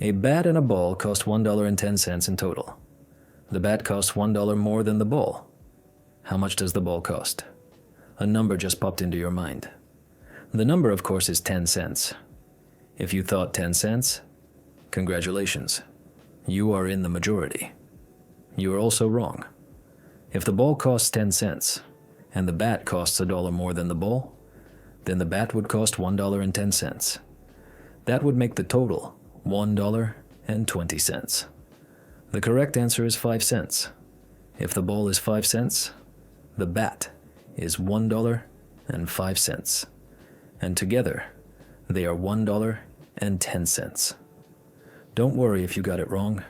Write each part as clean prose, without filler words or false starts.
A bat and a ball cost $1.10 in total. The bat costs $1 more than the ball. How much does the ball cost? A number just popped into your mind. The number, of course, is 10 cents. If you thought 10 cents, congratulations. You are in the majority. You are also wrong. If the ball costs 10 cents, and the bat costs $1 more than the ball, then the bat would cost $1.10. That would make the total $1.20. The correct answer is 5 cents. If the ball is 5 cents, the bat is $1.05. And together, they are $1.10. Don't worry if you got it wrong.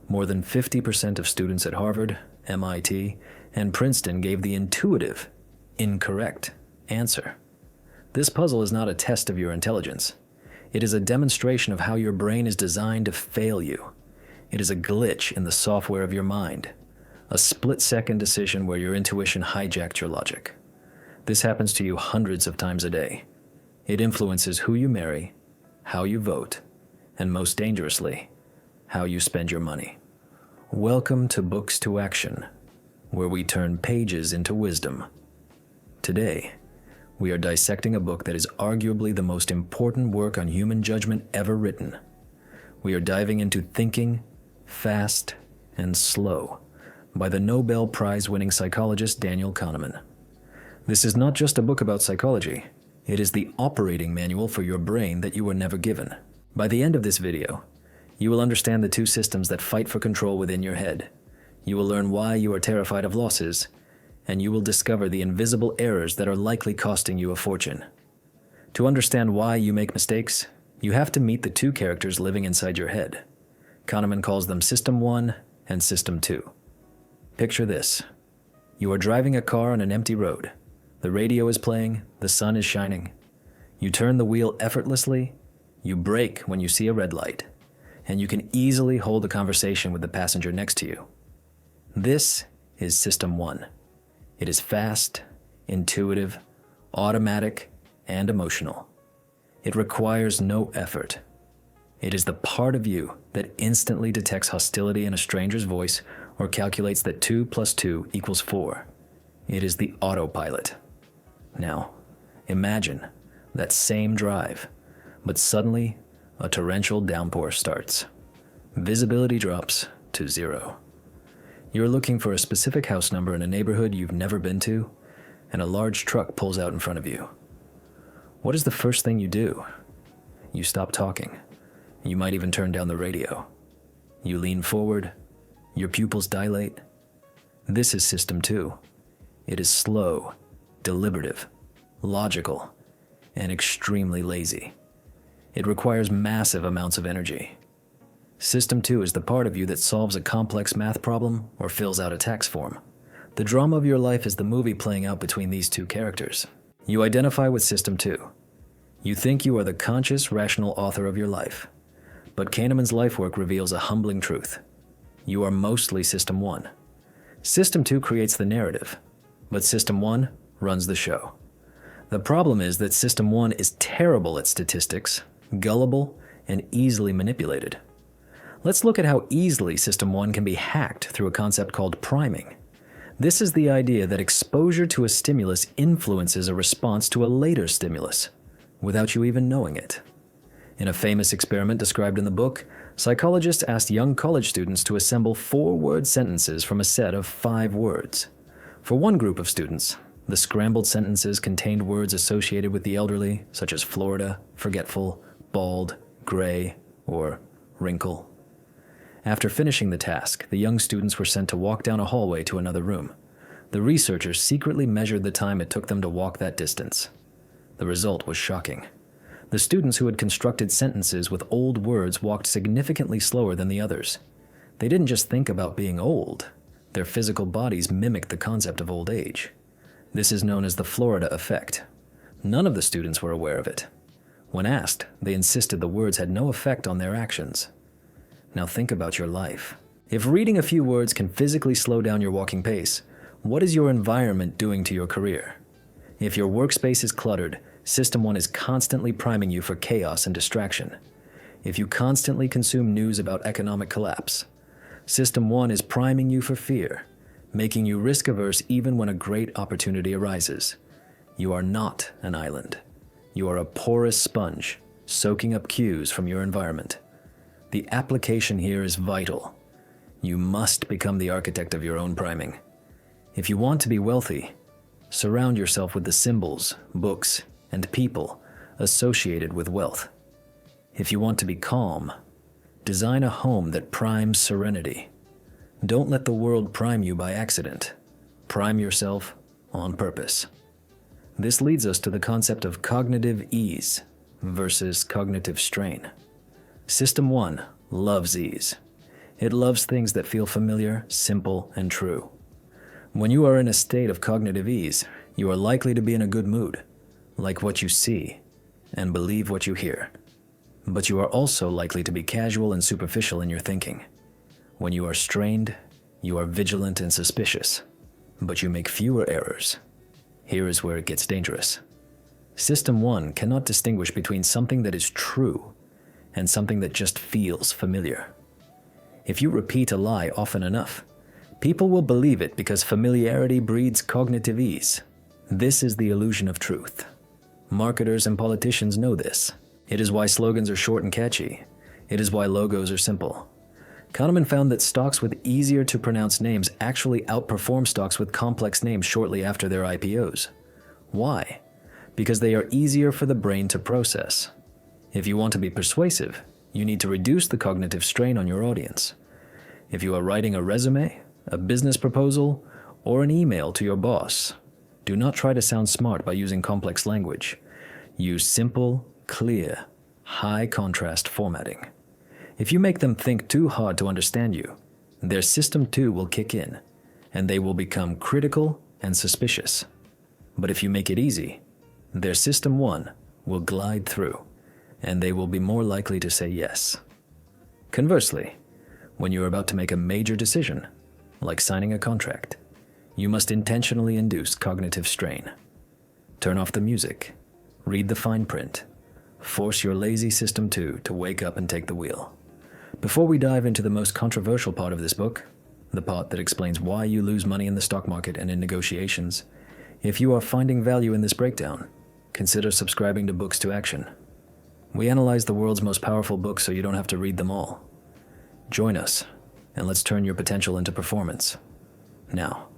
More than 50% of students at Harvard, MIT, and Princeton gave the intuitive, incorrect answer. This puzzle is not a test of your intelligence. It is a demonstration of how your brain is designed to fail you. It is a glitch in the software of your mind, a split-second decision where your intuition hijacked your logic. This happens to you hundreds of times a day. It influences who you marry, how you vote, and most dangerously, how you spend your money. Welcome to Books to Action, where we turn pages into wisdom. Today, we are dissecting a book that is arguably the most important work on human judgment ever written. We are diving into Thinking, Fast, and Slow by the Nobel Prize-winning psychologist Daniel Kahneman. This is not just a book about psychology. It is the operating manual for your brain that you were never given. By the end of this video, you will understand the two systems that fight for control within your head. You will learn why you are terrified of losses, and you will discover the invisible errors that are likely costing you a fortune. To understand why you make mistakes, you have to meet the two characters living inside your head. Kahneman calls them System 1 and System 2. Picture this. You are driving a car on an empty road. The radio is playing, the sun is shining. You turn the wheel effortlessly, you brake when you see a red light, and you can easily hold a conversation with the passenger next to you. This is System 1. It is fast, intuitive, automatic, and emotional. It requires no effort. It is the part of you that instantly detects hostility in a stranger's voice or calculates that 2 + 2 = 4. It is the autopilot. Now, imagine that same drive, but suddenly a torrential downpour starts. Visibility drops to 0. You're looking for a specific house number in a neighborhood you've never been to, and a large truck pulls out in front of you. What is the first thing you do? You stop talking. You might even turn down the radio. You lean forward. Your pupils dilate. This is System 2. It is slow, deliberative, logical, and extremely lazy. It requires massive amounts of energy. System 2 is the part of you that solves a complex math problem or fills out a tax form. The drama of your life is the movie playing out between these two characters. You identify with System 2. You think you are the conscious, rational author of your life. But Kahneman's life work reveals a humbling truth. You are mostly System 1. System 2 creates the narrative, but System 1 runs the show. The problem is that System 1 is terrible at statistics, gullible, and easily manipulated. Let's look at how easily System 1 can be hacked through a concept called priming. This is the idea that exposure to a stimulus influences a response to a later stimulus, without you even knowing it. In a famous experiment described in the book, psychologists asked young college students to assemble 4-word sentences from a set of 5 words. For one group of students, the scrambled sentences contained words associated with the elderly, such as Florida, forgetful, bald, gray, or wrinkle. After finishing the task, the young students were sent to walk down a hallway to another room. The researchers secretly measured the time it took them to walk that distance. The result was shocking. The students who had constructed sentences with old words walked significantly slower than the others. They didn't just think about being old. Their physical bodies mimicked the concept of old age. This is known as the Florida effect. None of the students were aware of it. When asked, they insisted the words had no effect on their actions. Now think about your life. If reading a few words can physically slow down your walking pace, what is your environment doing to your career? If your workspace is cluttered, System 1 is constantly priming you for chaos and distraction. if you constantly consume news about economic collapse. System 1 is priming you for fear, making you risk-averse even when a great opportunity arises. You are not an island. You are a porous sponge, soaking up cues from your environment. The application here is vital. You must become the architect of your own priming. If you want to be wealthy, surround yourself with the symbols, books, and people associated with wealth. If you want to be calm, design a home that primes serenity. Don't let the world prime you by accident. Prime yourself on purpose. This leads us to the concept of cognitive ease versus cognitive strain. System 1 loves ease. It loves things that feel familiar, simple, and true. When you are in a state of cognitive ease, you are likely to be in a good mood, like what you see, and believe what you hear. But you are also likely to be casual and superficial in your thinking. When you are strained, you are vigilant and suspicious, but you make fewer errors. Here is where it gets dangerous. System 1 cannot distinguish between something that is true and something that just feels familiar. If you repeat a lie often enough, people will believe it because familiarity breeds cognitive ease. This is the illusion of truth. Marketers and politicians know this. It is why slogans are short and catchy. It is why logos are simple. Kahneman found that stocks with easier to pronounce names actually outperform stocks with complex names shortly after their IPOs. Why? Because they are easier for the brain to process. If you want to be persuasive, you need to reduce the cognitive strain on your audience. If you are writing a resume, a business proposal, or an email to your boss, do not try to sound smart by using complex language. Use simple, clear, high-contrast formatting. If you make them think too hard to understand you, their system 2 will kick in, and they will become critical and suspicious. But if you make it easy, their system 1 will glide through, and they will be more likely to say yes. Conversely, when you are about to make a major decision, like signing a contract, you must intentionally induce cognitive strain. Turn off the music, read the fine print, force your lazy system 2 to wake up and take the wheel. Before we dive into the most controversial part of this book, the part that explains why you lose money in the stock market and in negotiations, if you are finding value in this breakdown, consider subscribing to Books to Action. We analyze the world's most powerful books so you don't have to read them all. Join us, and let's turn your potential into performance. Now,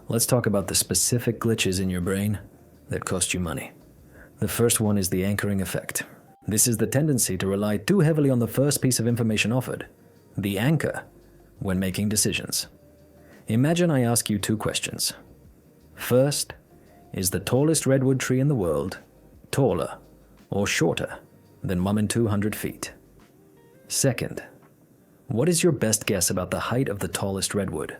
let's talk about the specific glitches in your brain that cost you money. The first one is the anchoring effect. This is the tendency to rely too heavily on the first piece of information offered, the anchor, when making decisions. Imagine I ask you 2 questions. First, is the tallest redwood tree in the world taller or shorter than 200 feet? Second, what is your best guess about the height of the tallest redwood?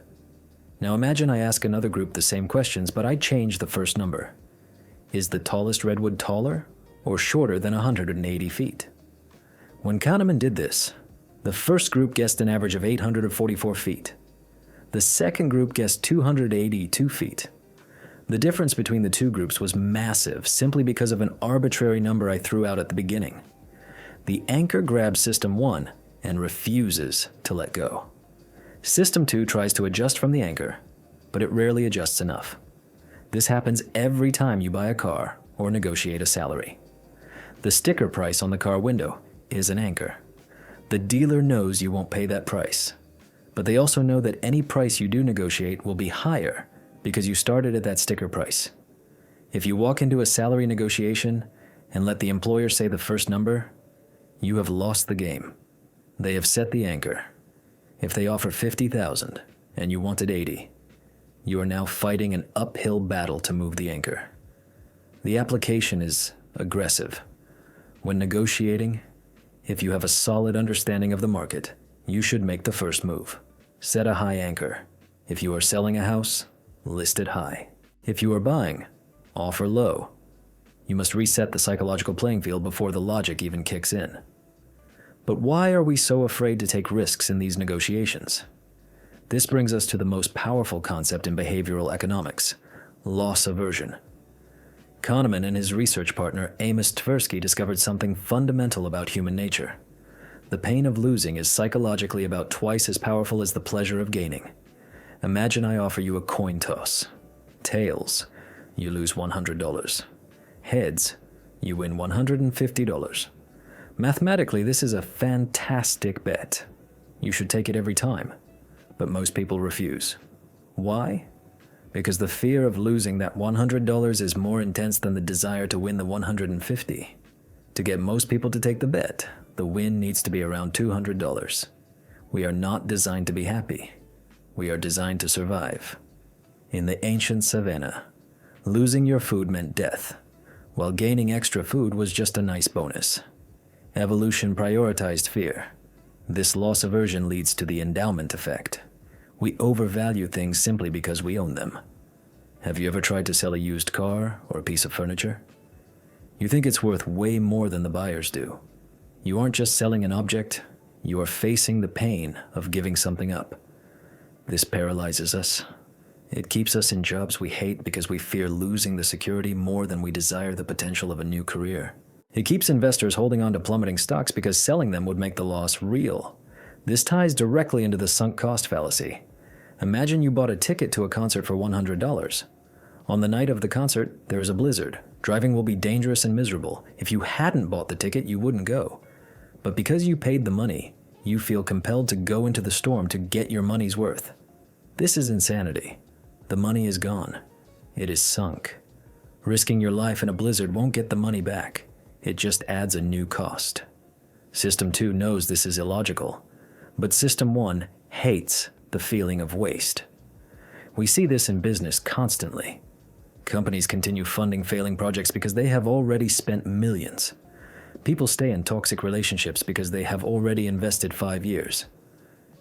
Now imagine I ask another group the same questions, but I change the first number. Is the tallest redwood taller or shorter than 180 feet? When Kahneman did this, the first group guessed an average of 844 feet. The second group guessed 282 feet. The difference between the 2 groups was massive simply because of an arbitrary number I threw out at the beginning. The anchor grabs System 1 and refuses to let go. System 2 tries to adjust from the anchor, but it rarely adjusts enough. This happens every time you buy a car or negotiate a salary. The sticker price on the car window is an anchor. The dealer knows you won't pay that price, but they also know that any price you do negotiate will be higher because you started at that sticker price. If you walk into a salary negotiation and let the employer say the first number, you have lost the game. They have set the anchor. If they offer $50,000 and you wanted $80,000, you are now fighting an uphill battle to move the anchor. The application is aggressive. When negotiating, if you have a solid understanding of the market, you should make the first move. Set a high anchor. If you are selling a house, list it high. If you are buying, offer low. You must reset the psychological playing field before the logic even kicks in. But why are we so afraid to take risks in these negotiations? This brings us to the most powerful concept in behavioral economics, loss aversion. Kahneman and his research partner Amos Tversky discovered something fundamental about human nature. The pain of losing is psychologically about twice as powerful as the pleasure of gaining. Imagine I offer you a coin toss. Tails, you lose $100. Heads, you win $150. Mathematically, this is a fantastic bet. You should take it every time. But most people refuse. Why? Because the fear of losing that $100 is more intense than the desire to win the $150. To get most people to take the bet, the win needs to be around $200. We are not designed to be happy. We are designed to survive. In the ancient savannah, losing your food meant death, while gaining extra food was just a nice bonus. Evolution prioritized fear. This loss aversion leads to the endowment effect. We overvalue things simply because we own them. Have you ever tried to sell a used car or a piece of furniture? You think it's worth way more than the buyers do. You aren't just selling an object, you are facing the pain of giving something up. This paralyzes us. It keeps us in jobs we hate because we fear losing the security more than we desire the potential of a new career. It keeps investors holding on to plummeting stocks because selling them would make the loss real. This ties directly into the sunk cost fallacy. Imagine you bought a ticket to a concert for $100. On the night of the concert, there is a blizzard. Driving will be dangerous and miserable. If you hadn't bought the ticket, you wouldn't go. But because you paid the money, you feel compelled to go into the storm to get your money's worth. This is insanity. The money is gone. It is sunk. Risking your life in a blizzard won't get the money back. It just adds a new cost. System 2 knows this is illogical, but System 1 hates the feeling of waste. We see this in business constantly. Companies continue funding failing projects because they have already spent millions. People stay in toxic relationships because they have already invested 5 years.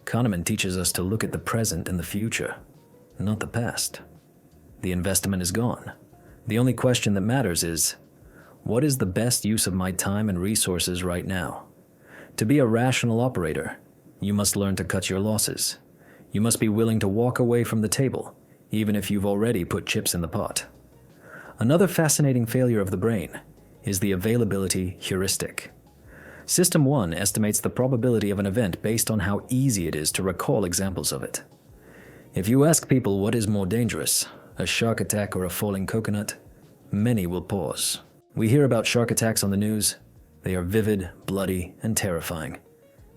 Kahneman teaches us to look at the present and the future, not the past. The investment is gone. The only question that matters is, what is the best use of my time and resources right now? To be a rational operator, you must learn to cut your losses. You must be willing to walk away from the table, even if you've already put chips in the pot. Another fascinating failure of the brain is the availability heuristic. System 1 estimates the probability of an event based on how easy it is to recall examples of it. If you ask people what is more dangerous, a shark attack or a falling coconut, many will pause. We hear about shark attacks on the news. They are vivid, bloody, and terrifying.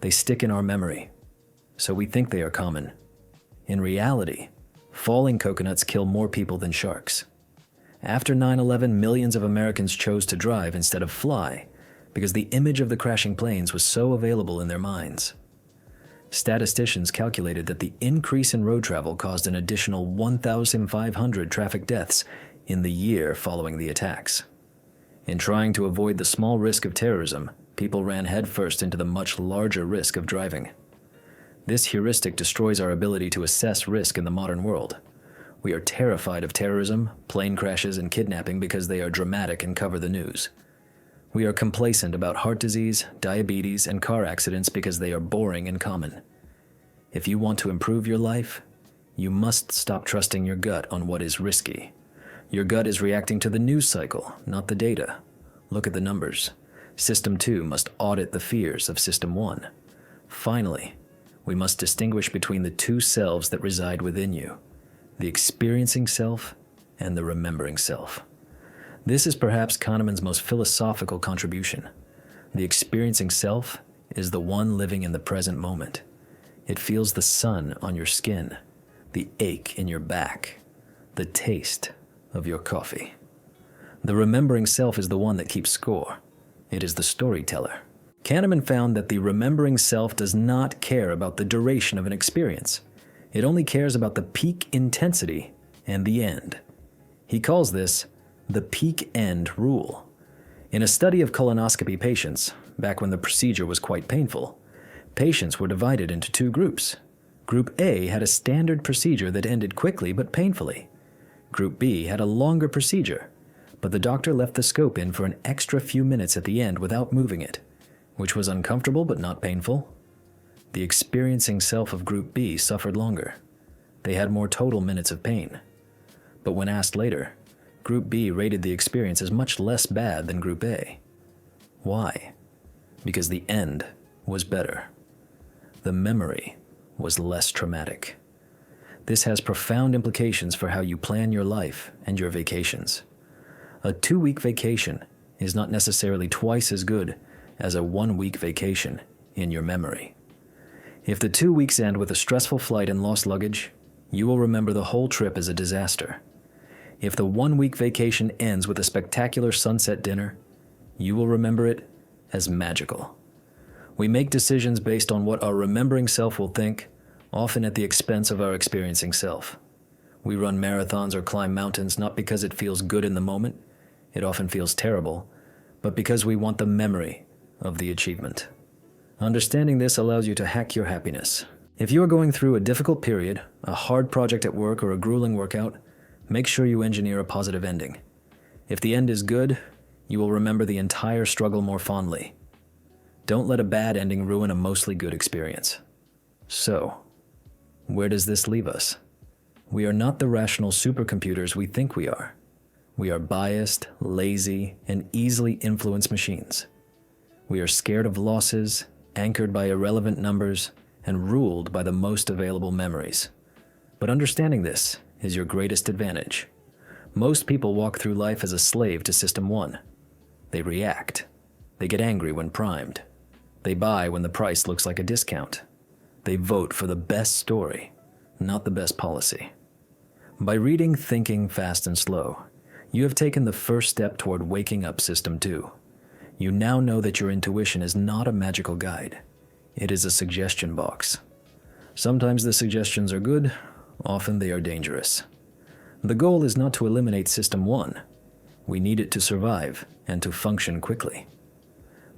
They stick in our memory, so we think they are common. In reality, falling coconuts kill more people than sharks. After 9/11, millions of Americans chose to drive instead of fly because the image of the crashing planes was so available in their minds. Statisticians calculated that the increase in road travel caused an additional 1,500 traffic deaths in the year following the attacks. In trying to avoid the small risk of terrorism, people ran headfirst into the much larger risk of driving. This heuristic destroys our ability to assess risk in the modern world. We are terrified of terrorism, plane crashes, and kidnapping because they are dramatic and cover the news. We are complacent about heart disease, diabetes, and car accidents because they are boring and common. If you want to improve your life, you must stop trusting your gut on what is risky. Your gut is reacting to the news cycle, not the data. Look at the numbers. System 2 must audit the fears of System 1. Finally, we must distinguish between the two selves that reside within you, the experiencing self and the remembering self. This is perhaps Kahneman's most philosophical contribution. The experiencing self is the one living in the present moment. It feels the sun on your skin, the ache in your back, the taste of your coffee. The remembering self is the one that keeps score. It is the storyteller. Kahneman found that the remembering self does not care about the duration of an experience. It only cares about the peak intensity and the end. He calls this the peak end rule. In a study of colonoscopy patients, back when the procedure was quite painful, patients were divided into two groups. Group A had a standard procedure that ended quickly but painfully. Group B had a longer procedure, but the doctor left the scope in for an extra few minutes at the end without moving it, which was uncomfortable but not painful. The experiencing self of Group B suffered longer. They had more total minutes of pain. But when asked later, Group B rated the experience as much less bad than Group A. Why? Because the end was better. The memory was less traumatic. This has profound implications for how you plan your life and your vacations. A 2-week vacation is not necessarily twice as good as a 1-week vacation in your memory. If the 2 weeks end with a stressful flight and lost luggage, you will remember the whole trip as a disaster. If the 1-week vacation ends with a spectacular sunset dinner, you will remember it as magical. We make decisions based on what our remembering self will think, often at the expense of our experiencing self. We run marathons or climb mountains not because it feels good in the moment, it often feels terrible, but because we want the memory of the achievement. Understanding this allows you to hack your happiness. If you are going through a difficult period, a hard project at work, or a grueling workout, make sure you engineer a positive ending. If the end is good, you will remember the entire struggle more fondly. Don't let a bad ending ruin a mostly good experience. So, where does this leave us? We are not the rational supercomputers we think we are. We are biased, lazy, and easily influenced machines. We are scared of losses, anchored by irrelevant numbers, and ruled by the most available memories. But understanding this is your greatest advantage. Most people walk through life as a slave to System 1. They react. They get angry when primed. They buy when the price looks like a discount. They vote for the best story, not the best policy. By reading Thinking Fast and Slow, you have taken the first step toward waking up System 2. You now know that your intuition is not a magical guide. It is a suggestion box. Sometimes the suggestions are good, often they are dangerous. The goal is not to eliminate System 1. We need it to survive and to function quickly.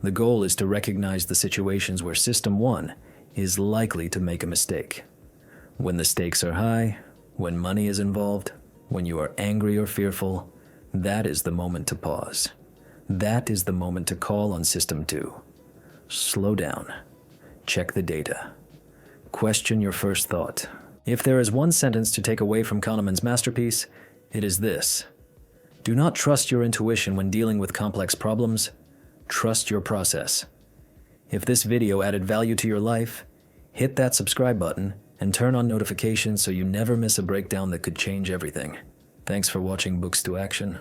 The goal is to recognize the situations where System 1 is likely to make a mistake. When the stakes are high, when money is involved, when you are angry or fearful, that is the moment to pause. That is the moment to call on System 2. Slow down. Check the data. Question your first thought. If there is one sentence to take away from Kahneman's masterpiece, it is this: do not trust your intuition when dealing with complex problems. Trust your process. If this video added value to your life, hit that subscribe button and turn on notifications so you never miss a breakdown that could change everything. Thanks for watching Books to Action.